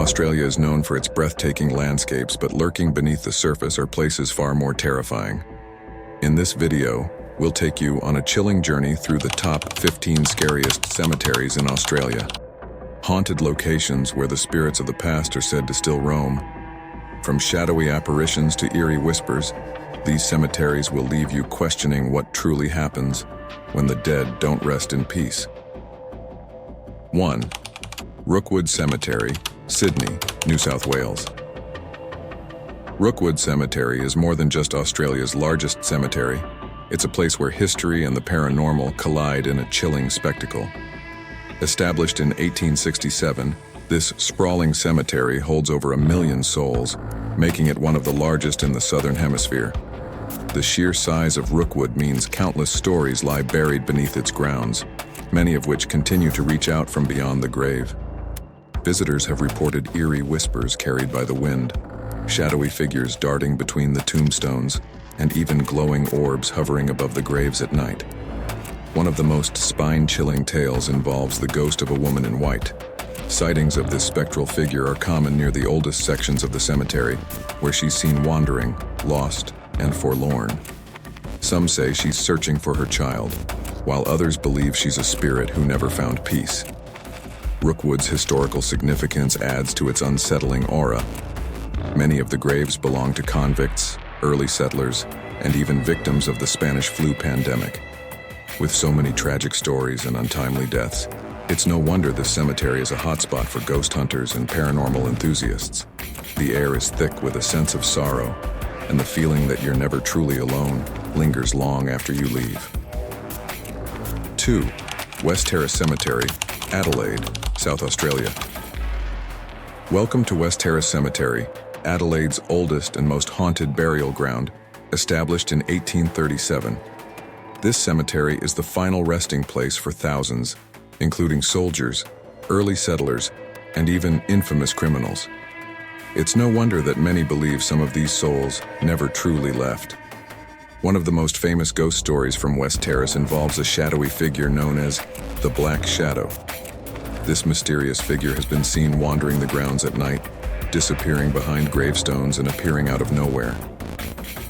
Australia is known for its breathtaking landscapes, but lurking beneath the surface are places far more terrifying. In this video, we'll take you on a chilling journey through the top 15 scariest cemeteries in Australia. Haunted locations where the spirits of the past are said to still roam. From shadowy apparitions to eerie whispers, these cemeteries will leave you questioning what truly happens when the dead don't rest in peace. 1. Rookwood Cemetery, Sydney, New South Wales. Rookwood Cemetery is more than just Australia's largest cemetery. It's a place where history and the paranormal collide in a chilling spectacle. Established in 1867, this sprawling cemetery holds over 1 million souls, making it one of the largest in the Southern Hemisphere. The sheer size of Rookwood means countless stories lie buried beneath its grounds, many of which continue to reach out from beyond the grave. Visitors have reported eerie whispers carried by the wind, shadowy figures darting between the tombstones, and even glowing orbs hovering above the graves at night. One of the most spine-chilling tales involves the ghost of a woman in white. Sightings of this spectral figure are common near the oldest sections of the cemetery, where she's seen wandering, lost, and forlorn. Some say she's searching for her child, while others believe she's a spirit who never found peace. Rookwood's historical significance adds to its unsettling aura. Many of the graves belong to convicts, early settlers, and even victims of the Spanish flu pandemic. With so many tragic stories and untimely deaths, it's no wonder this cemetery is a hotspot for ghost hunters and paranormal enthusiasts. The air is thick with a sense of sorrow, and the feeling that you're never truly alone lingers long after you leave. 2. West Terrace Cemetery, Adelaide, South Australia. Welcome to West Terrace Cemetery, Adelaide's oldest and most haunted burial ground, established in 1837. This cemetery is the final resting place for thousands, including soldiers, early settlers, and even infamous criminals. It's no wonder that many believe some of these souls never truly left. One of the most famous ghost stories from West Terrace involves a shadowy figure known as the Black Shadow. This mysterious figure has been seen wandering the grounds at night, disappearing behind gravestones and appearing out of nowhere.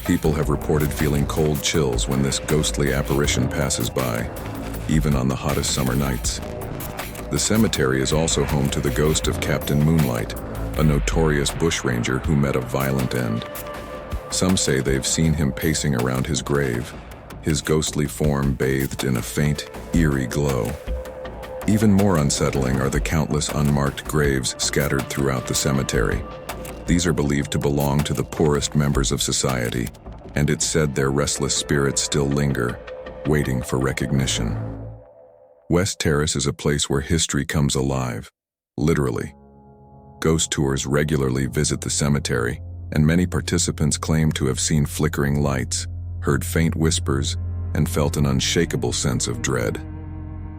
People have reported feeling cold chills when this ghostly apparition passes by, even on the hottest summer nights. The cemetery is also home to the ghost of Captain Moonlight, a notorious bushranger who met a violent end. Some say they've seen him pacing around his grave, his ghostly form bathed in a faint, eerie glow. Even more unsettling are the countless unmarked graves scattered throughout the cemetery. These are believed to belong to the poorest members of society, and it's said their restless spirits still linger, waiting for recognition. West Terrace is a place where history comes alive, literally. Ghost tours regularly visit the cemetery, and many participants claim to have seen flickering lights, heard faint whispers, and felt an unshakable sense of dread.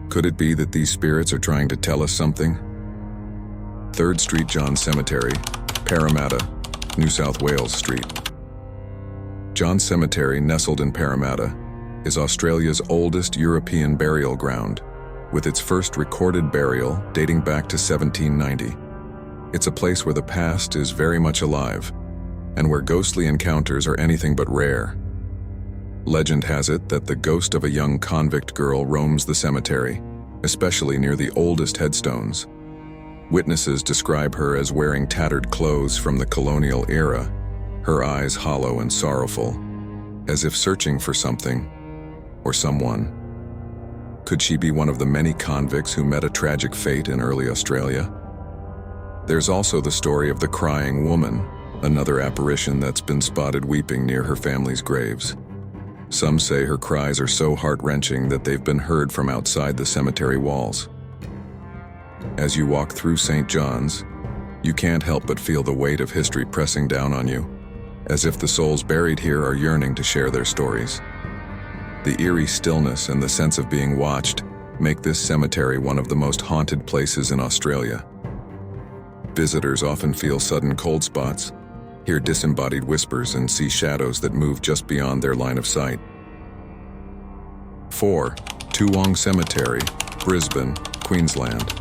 Could it be that these spirits are trying to tell us something? 3rd Street John Cemetery, Parramatta, New South Wales Street. John Cemetery, nestled in Parramatta, is Australia's oldest European burial ground, with its first recorded burial dating back to 1790. It's a place where the past is very much alive, and where ghostly encounters are anything but rare. Legend has it that the ghost of a young convict girl roams the cemetery, especially near the oldest headstones. Witnesses describe her as wearing tattered clothes from the colonial era, her eyes hollow and sorrowful, as if searching for something or someone. Could she be one of the many convicts who met a tragic fate in early Australia? There's also the story of the crying woman, another apparition that's been spotted weeping near her family's graves. Some say her cries are so heart-wrenching that they've been heard from outside the cemetery walls. As you walk through St. John's, you can't help but feel the weight of history pressing down on you, as if the souls buried here are yearning to share their stories. The eerie stillness and the sense of being watched make this cemetery one of the most haunted places in Australia. Visitors often feel sudden cold spots, hear disembodied whispers, and see shadows that move just beyond their line of sight. 4. Tugun Cemetery, Brisbane, Queensland.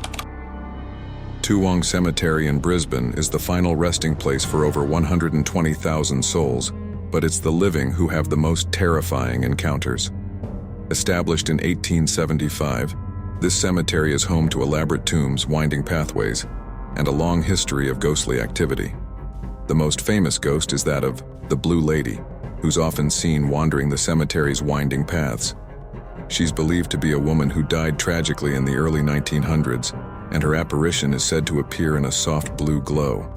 Tugun Cemetery in Brisbane is the final resting place for over 120,000 souls, but it's the living who have the most terrifying encounters. Established in 1875, this cemetery is home to elaborate tombs, winding pathways, and a long history of ghostly activity. The most famous ghost is that of the Blue Lady, who's often seen wandering the cemetery's winding paths. She's believed to be a woman who died tragically in the early 1900s, and her apparition is said to appear in a soft blue glow.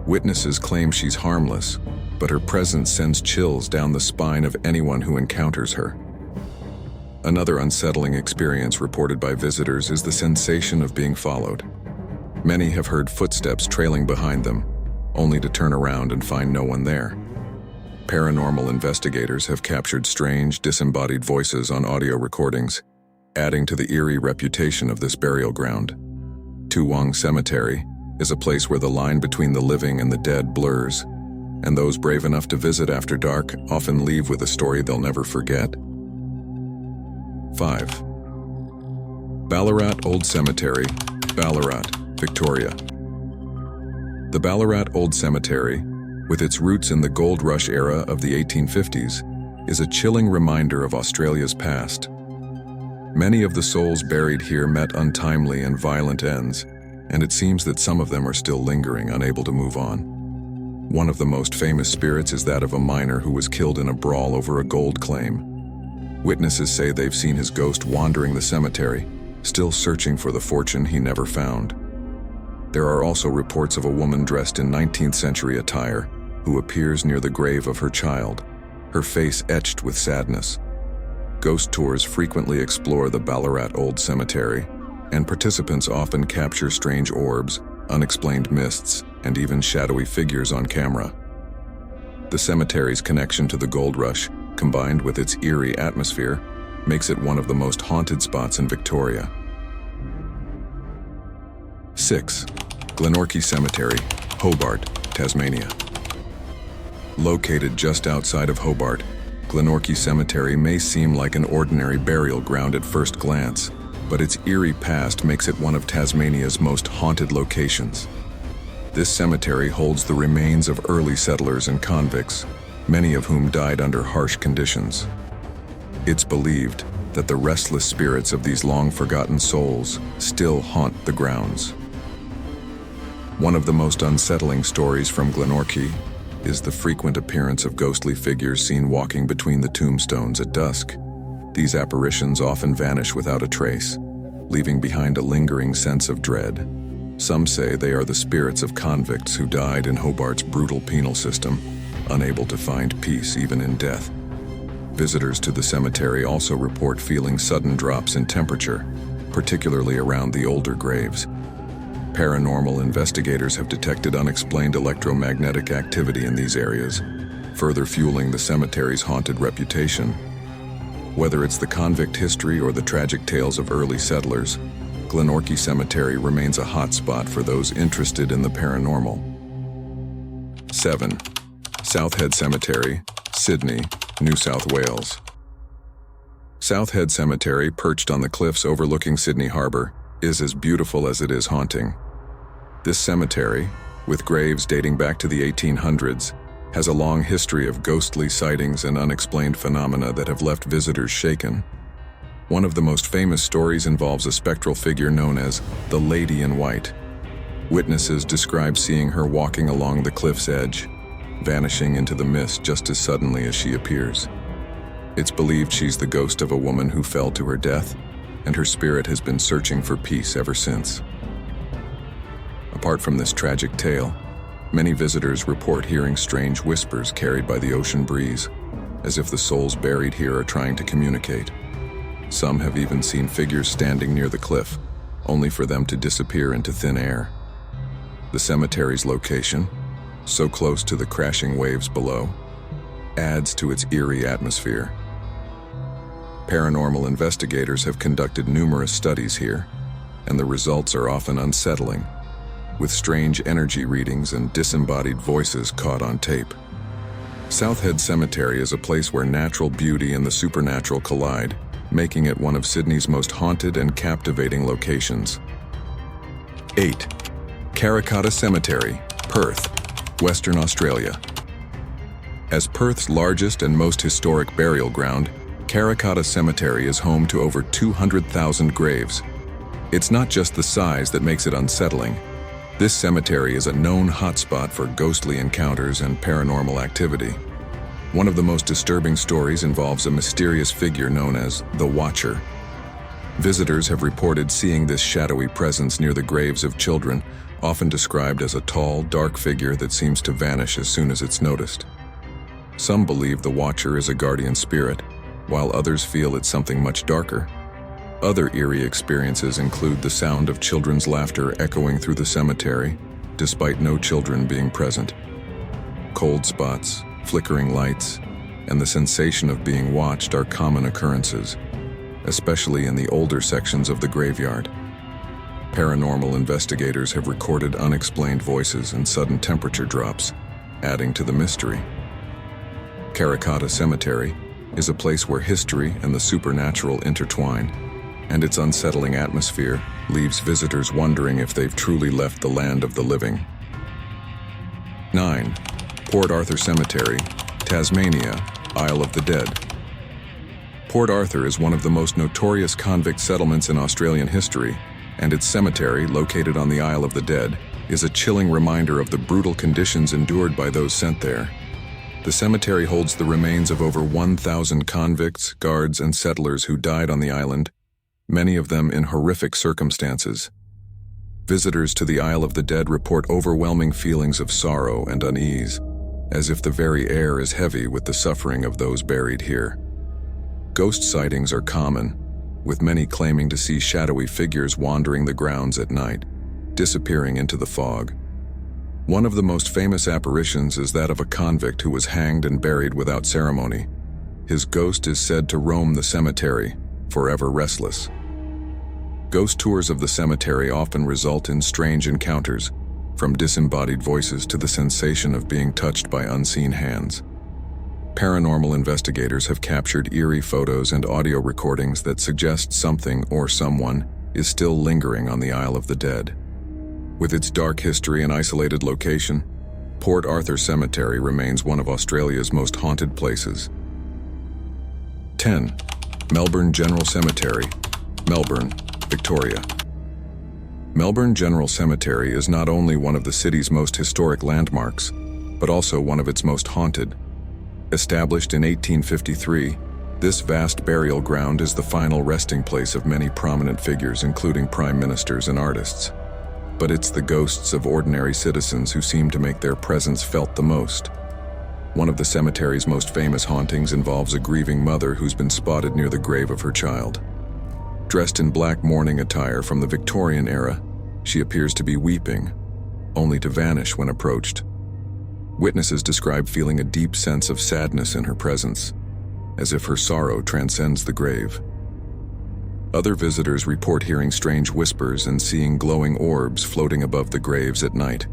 Witnesses claim she's harmless, but her presence sends chills down the spine of anyone who encounters her. Another unsettling experience reported by visitors is the sensation of being followed. Many have heard footsteps trailing behind them, only to turn around and find no one there. Paranormal investigators have captured strange, disembodied voices on audio recordings, adding to the eerie reputation of this burial ground. Tugun Cemetery is a place where the line between the living and the dead blurs, and those brave enough to visit after dark often leave with a story they'll never forget. 5. Ballarat Old Cemetery, Ballarat, Victoria. The Ballarat Old Cemetery, with its roots in the gold rush era of the 1850s, is a chilling reminder of Australia's past. Many of the souls buried here met untimely and violent ends, and it seems that some of them are still lingering, unable to move on. One of the most famous spirits is that of a miner who was killed in a brawl over a gold claim. Witnesses say they've seen his ghost wandering the cemetery, still searching for the fortune he never found. There are also reports of a woman dressed in 19th century attire who appears near the grave of her child, her face etched with sadness. Ghost tours frequently explore the Ballarat Old Cemetery, and participants often capture strange orbs, unexplained mists, and even shadowy figures on camera. The cemetery's connection to the gold rush, combined with its eerie atmosphere, makes it one of the most haunted spots in Victoria. 6. Glenor Cemetery, Hobart, Tasmania. Located just outside of Hobart, Glenor Cemetery may seem like an ordinary burial ground at first glance, but its eerie past makes it one of Tasmania's most haunted locations. This cemetery holds the remains of early settlers and convicts, many of whom died under harsh conditions. It's believed that the restless spirits of these long-forgotten souls still haunt the grounds. One of the most unsettling stories from Glenor is the frequent appearance of ghostly figures seen walking between the tombstones at dusk. These apparitions often vanish without a trace, leaving behind a lingering sense of dread. Some say they are the spirits of convicts who died in Hobart's brutal penal system, unable to find peace even in death. Visitors to the cemetery also report feeling sudden drops in temperature, particularly around the older graves. Paranormal investigators have detected unexplained electromagnetic activity in these areas, further fueling the cemetery's haunted reputation. Whether it's the convict history or the tragic tales of early settlers, Glenor Cemetery remains a hotspot for those interested in the paranormal. 7. Southhead Cemetery, Sydney, New South Wales. Southhead Cemetery, perched on the cliffs overlooking Sydney Harbour, is as beautiful as it is haunting. This cemetery, with graves dating back to the 1800s, has a long history of ghostly sightings and unexplained phenomena that have left visitors shaken. One of the most famous stories involves a spectral figure known as the Lady in White. Witnesses describe seeing her walking along the cliff's edge, vanishing into the mist just as suddenly as she appears. It's believed she's the ghost of a woman who fell to her death, and her spirit has been searching for peace ever since. Apart from this tragic tale, many visitors report hearing strange whispers carried by the ocean breeze, as if the souls buried here are trying to communicate. Some have even seen figures standing near the cliff, only for them to disappear into thin air. The cemetery's location, so close to the crashing waves below, adds to its eerie atmosphere. Paranormal investigators have conducted numerous studies here, and the results are often unsettling, with strange energy readings and disembodied voices caught on tape. Southhead Cemetery is a place where natural beauty and the supernatural collide, making it one of Sydney's most haunted and captivating locations. 8. Glenor Cemetery, Perth, Western Australia. As Perth's largest and most historic burial ground, Glenor Cemetery is home to over 200,000 graves. It's not just the size that makes it unsettling. This cemetery is a known hotspot for ghostly encounters and paranormal activity. One of the most disturbing stories involves a mysterious figure known as the Watcher. Visitors have reported seeing this shadowy presence near the graves of children, often described as a tall, dark figure that seems to vanish as soon as it's noticed. Some believe the Watcher is a guardian spirit, while others feel it's something much darker. Other eerie experiences include the sound of children's laughter echoing through the cemetery, despite no children being present. Cold spots, flickering lights, and the sensation of being watched are common occurrences, especially in the older sections of the graveyard. Paranormal investigators have recorded unexplained voices and sudden temperature drops, adding to the mystery. Glenor Cemetery is a place where history and the supernatural intertwine, and its unsettling atmosphere leaves visitors wondering if they've truly left the land of the living. 9. Port Arthur Cemetery, Tasmania, Isle of the Dead. Port Arthur is one of the most notorious convict settlements in Australian history, and its cemetery, located on the Isle of the Dead, is a chilling reminder of the brutal conditions endured by those sent there. The cemetery holds the remains of over 1,000 convicts, guards, and settlers who died on the island, many of them in horrific circumstances. Visitors to the Isle of the Dead report overwhelming feelings of sorrow and unease, as if the very air is heavy with the suffering of those buried here. Ghost sightings are common, with many claiming to see shadowy figures wandering the grounds at night, disappearing into the fog. One of the most famous apparitions is that of a convict who was hanged and buried without ceremony. His ghost is said to roam the cemetery, forever restless. Ghost tours of the cemetery often result in strange encounters, from disembodied voices to the sensation of being touched by unseen hands. Paranormal investigators have captured eerie photos and audio recordings that suggest something or someone is still lingering on the Isle of the Dead. With its dark history and isolated location, Port Arthur Cemetery remains one of Australia's most haunted places. 10. Melbourne General Cemetery, Melbourne, Victoria. Melbourne General Cemetery is not only one of the city's most historic landmarks, but also one of its most haunted. Established in 1853, this vast burial ground is the final resting place of many prominent figures, including prime ministers and artists. But it's the ghosts of ordinary citizens who seem to make their presence felt the most. One of the cemetery's most famous hauntings involves a grieving mother who's been spotted near the grave of her child. Dressed in black mourning attire from the Victorian era, she appears to be weeping, only to vanish when approached. Witnesses describe feeling a deep sense of sadness in her presence, as if her sorrow transcends the grave. Other visitors report hearing strange whispers and seeing glowing orbs floating above the graves at night.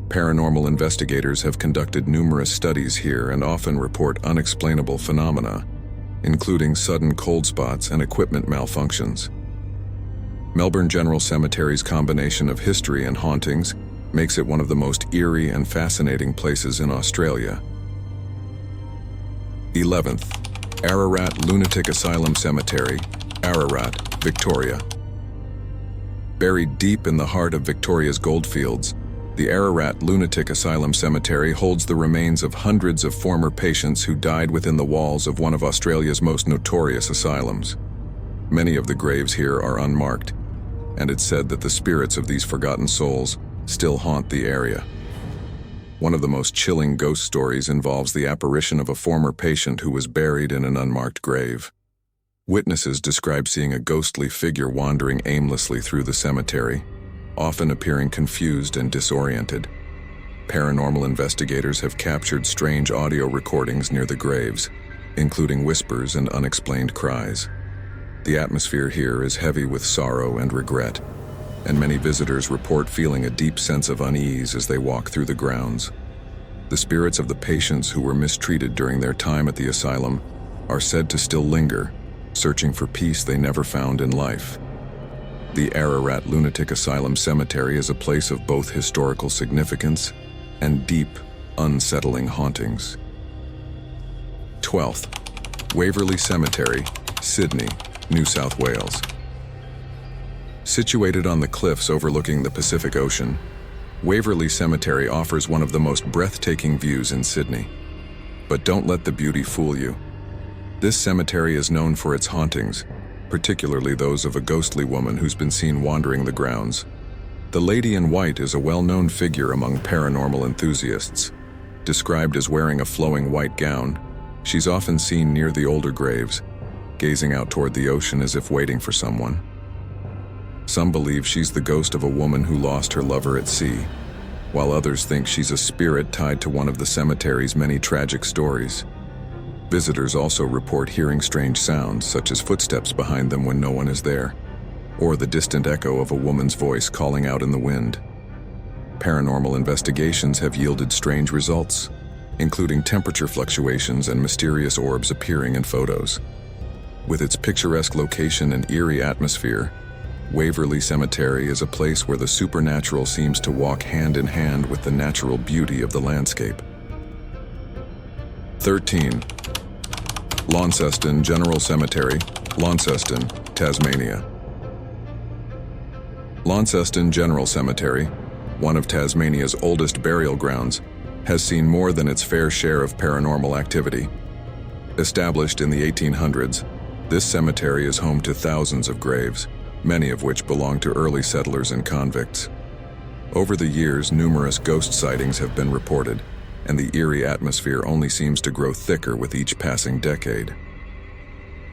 Paranormal investigators have conducted numerous studies here and often report unexplainable phenomena, including sudden cold spots and equipment malfunctions. Melbourne General Cemetery's combination of history and hauntings makes it one of the most eerie and fascinating places in Australia. 11th, Ararat Lunatic Asylum Cemetery, Ararat, Victoria. Buried deep in the heart of Victoria's goldfields, the Ararat Lunatic Asylum Cemetery holds the remains of hundreds of former patients who died within the walls of one of Australia's most notorious asylums. Many of the graves here are unmarked, and it's said that the spirits of these forgotten souls still haunt the area. One of the most chilling ghost stories involves the apparition of a former patient who was buried in an unmarked grave. Witnesses describe seeing a ghostly figure wandering aimlessly through the cemetery, often appearing confused and disoriented. Paranormal investigators have captured strange audio recordings near the graves, including whispers and unexplained cries. The atmosphere here is heavy with sorrow and regret, and many visitors report feeling a deep sense of unease as they walk through the grounds. The spirits of the patients who were mistreated during their time at the asylum are said to still linger, searching for peace they never found in life. The Ararat Lunatic Asylum Cemetery is a place of both historical significance and deep, unsettling hauntings. 12th, Waverly Cemetery, Sydney, New South Wales. Situated on the cliffs overlooking the Pacific Ocean, Waverly Cemetery offers one of the most breathtaking views in Sydney. But don't let the beauty fool you. This cemetery is known for its hauntings, particularly those of a ghostly woman who's been seen wandering the grounds. The Lady in White is a well-known figure among paranormal enthusiasts. Described as wearing a flowing white gown, she's often seen near the older graves, gazing out toward the ocean as if waiting for someone. Some believe she's the ghost of a woman who lost her lover at sea, while others think she's a spirit tied to one of the cemetery's many tragic stories. Visitors also report hearing strange sounds, such as footsteps behind them when no one is there, or the distant echo of a woman's voice calling out in the wind. Paranormal investigations have yielded strange results, including temperature fluctuations and mysterious orbs appearing in photos. With its picturesque location and eerie atmosphere, Waverly Cemetery is a place where the supernatural seems to walk hand in hand with the natural beauty of the landscape. 13. Lonston General Cemetery, Lonston, Tasmania. Lonston General Cemetery, one of Tasmania's oldest burial grounds, has seen more than its fair share of paranormal activity. Established in the 1800s, this cemetery is home to thousands of graves, many of which belong to early settlers and convicts. Over the years, numerous ghost sightings have been reported, and the eerie atmosphere only seems to grow thicker with each passing decade.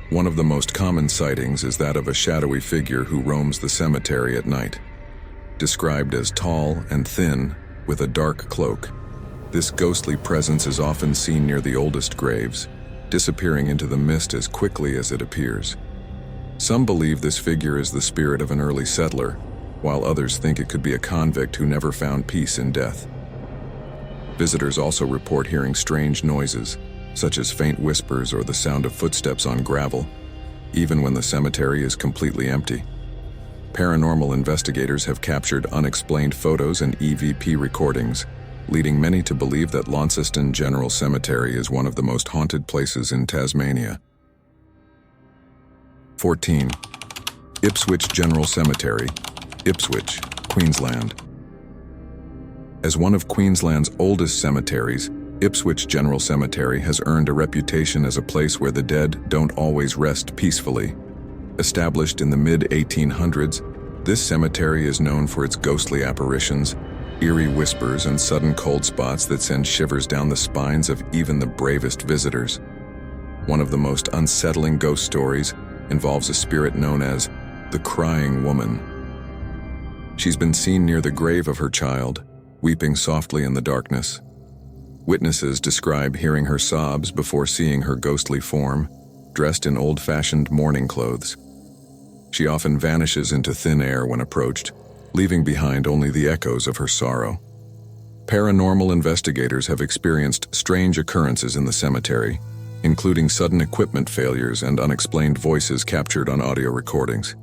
One of the most common sightings is that of a shadowy figure who roams the cemetery at night. Described as tall and thin, with a dark cloak, this ghostly presence is often seen near the oldest graves, disappearing into the mist as quickly as it appears. Some believe this figure is the spirit of an early settler, while others think it could be a convict who never found peace in death. Visitors also report hearing strange noises, such as faint whispers or the sound of footsteps on gravel, even when the cemetery is completely empty. Paranormal investigators have captured unexplained photos and EVP recordings, leading many to believe that Lonston General Cemetery is one of the most haunted places in Tasmania. 14. Ipswich General Cemetery, Ipswich, Queensland. As one of Queensland's oldest cemeteries, Ipswich General Cemetery has earned a reputation as a place where the dead don't always rest peacefully. Established in the mid-1800s, this cemetery is known for its ghostly apparitions, eerie whispers, and sudden cold spots that send shivers down the spines of even the bravest visitors. One of the most unsettling ghost stories involves a spirit known as the Crying Woman. She's been seen near the grave of her child, weeping softly in the darkness. Witnesses describe hearing her sobs before seeing her ghostly form, dressed in old-fashioned mourning clothes. She often vanishes into thin air when approached, leaving behind only the echoes of her sorrow. Paranormal investigators have experienced strange occurrences in the cemetery, including sudden equipment failures and unexplained voices captured on audio recordings.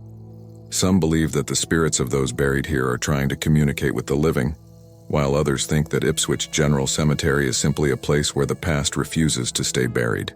Some believe that the spirits of those buried here are trying to communicate with the living, while others think that Ipswich General Cemetery is simply a place where the past refuses to stay buried.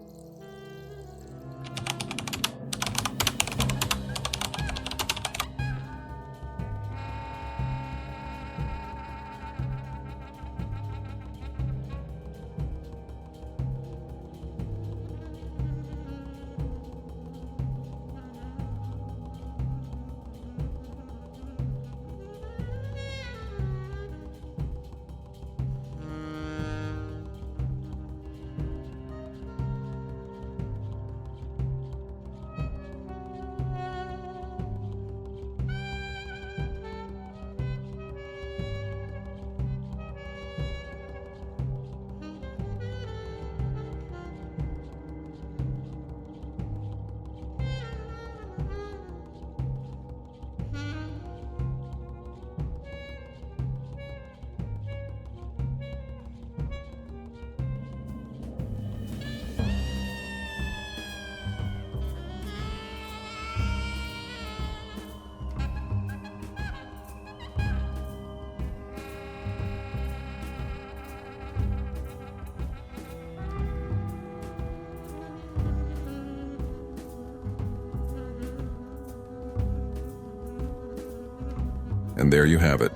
And there you have it,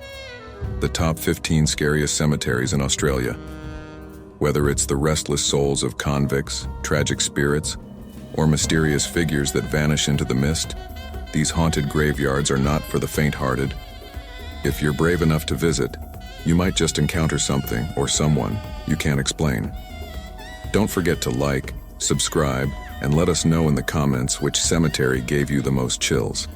the top 15 scariest cemeteries in Australia. Whether it's the restless souls of convicts, tragic spirits, or mysterious figures that vanish into the mist, these haunted graveyards are not for the faint-hearted. If you're brave enough to visit, you might just encounter something or someone you can't explain. Don't forget to like, subscribe, and let us know in the comments which cemetery gave you the most chills.